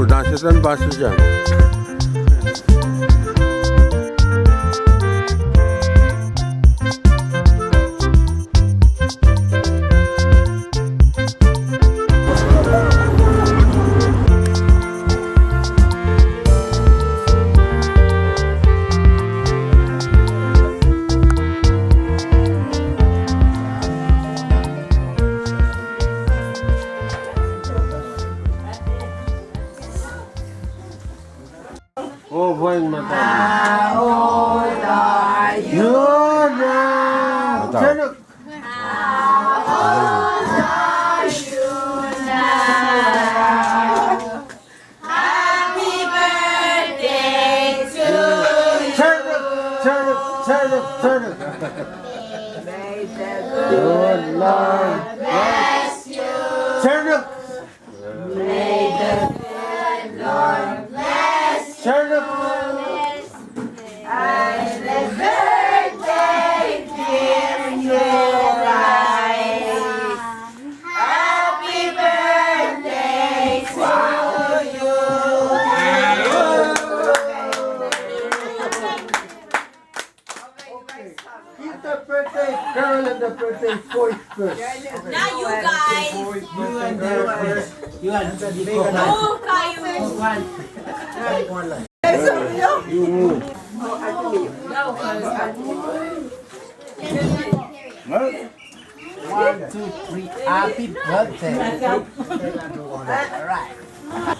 Dans set'ten başlayacağım. Oh, buwan mata. How old are you? Yun na! How old are you now? Happy birthday to you. Turn it. May the Good Lord. bless you. Turn it. May the good Lord bless you. Turn it. Happy birthday, dear Nikolai. Happy birthday to you. Keep the birthday girl and the birthday boy first. Now you guys. You and the Move kayo. You move. One, two, three. Happy birthday. All right.